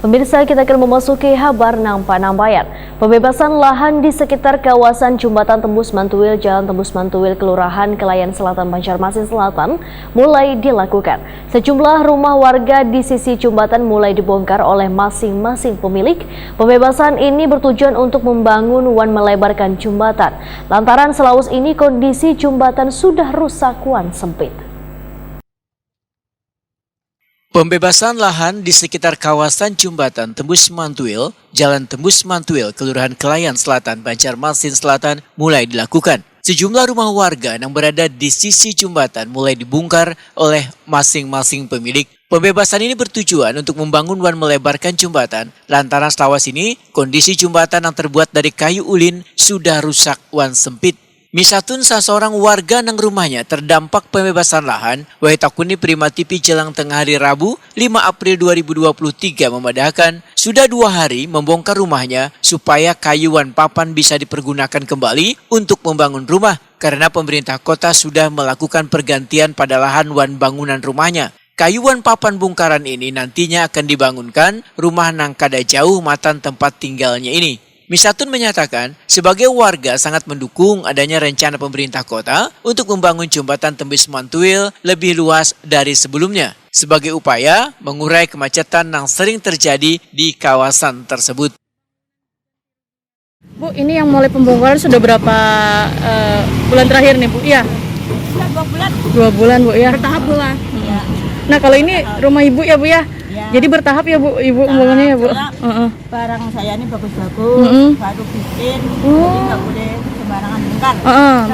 Pemirsa, kita akan memasuki kabar Nampak-Nambayan. Pembebasan lahan di sekitar kawasan Jembatan Tembus Mantuil, Jalan Tembus Mantuil, Kelurahan Kelayan Selatan, Banjarmasin Selatan mulai dilakukan. Sejumlah rumah warga di sisi jembatan mulai dibongkar oleh masing-masing pemilik. Pembebasan ini bertujuan untuk membangun wan melebarkan jembatan. Lantaran selawas ini kondisi jembatan sudah rusak wan sempit. Pembebasan lahan di sekitar kawasan Jembatan Tembus Mantuil, Jalan Tembus Mantuil, Kelurahan Kelayan Selatan, Banjarmasin Selatan mulai dilakukan. Sejumlah rumah warga yang berada di sisi jembatan mulai dibongkar oleh masing-masing pemilik. Pembebasan ini bertujuan untuk membangun wan melebarkan jembatan. Lantaran selawas ini, kondisi jembatan yang terbuat dari kayu ulin sudah rusak wan sempit. Misatun seorang warga nang rumahnya terdampak pembebasan lahan, Waitakuni Prima TV jelang tengah hari Rabu 5 April 2023 memadahkan sudah 2 hari membongkar rumahnya supaya kayuan papan bisa dipergunakan kembali untuk membangun rumah karena pemerintah kota sudah melakukan pergantian pada lahan wan bangunan rumahnya. Kayuan papan bongkaran ini nantinya akan dibangunkan rumah nang kada jauh matan tempat tinggalnya ini. Misatun menyatakan sebagai warga sangat mendukung adanya rencana pemerintah kota untuk membangun jembatan Tembus Mantuil lebih luas dari sebelumnya sebagai upaya mengurai kemacetan yang sering terjadi di kawasan tersebut. Bu, ini yang mulai pembongkaran sudah berapa bulan terakhir nih, Bu? Iya. Sudah 2 bulan. 2 bulan, Bu, ya. Bertahap pula. Ya. Nah, kalau ini rumah Ibu ya, Bu, ya? Ya. Jadi bertahap ya, Bu, Ibu pembangunannya ya, Bu? Barang saya ini bagus-bagus, baru bikin, jadi nggak boleh sembarangan bongkar.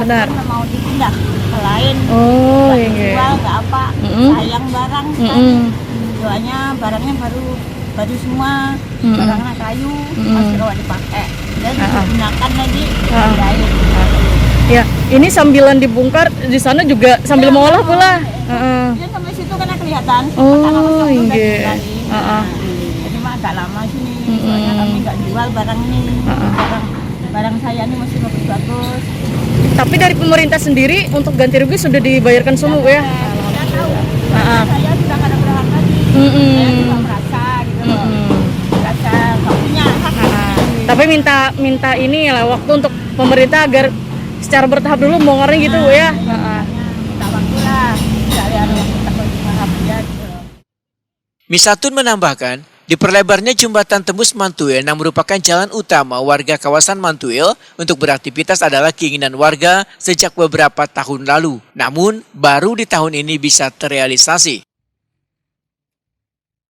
Benar. Karena mau dipindah ke lain, Oh, nggak iya. dijual, nggak apa, sayang barang kan. Soalnya barangnya baru semua, barangnya kayu, masih kalau dipakai. Dan digunakan lagi di air. Ya, ini sambilan dibongkar, di sana juga sambil mengolah pula. Dia sampai situ karena kelihatan. Oh, iya. Jadi mah agak lama sini. Soalnya kami nggak jual barang ini. Barang saya ini masih bagus-bagus. Tapi dari pemerintah sendiri untuk ganti rugi sudah dibayarkan semua, Bu, ya? Saya tahu. Saya sudah nggak ada berhak lagi. Saya cuma merasa gitu loh. Merasa nggak punya hak. Tapi minta ini lah waktu untuk pemerintah agar secara bertahap dulu bongkarnya gitu, Bu, ya? Minta waktu lah. Saya harus minta bertahap ya. Misatun menambahkan, diperlebarnya jembatan Tembus Mantuil yang merupakan jalan utama warga kawasan Mantuil untuk beraktivitas adalah keinginan warga sejak beberapa tahun lalu. Namun, baru di tahun ini bisa terrealisasi.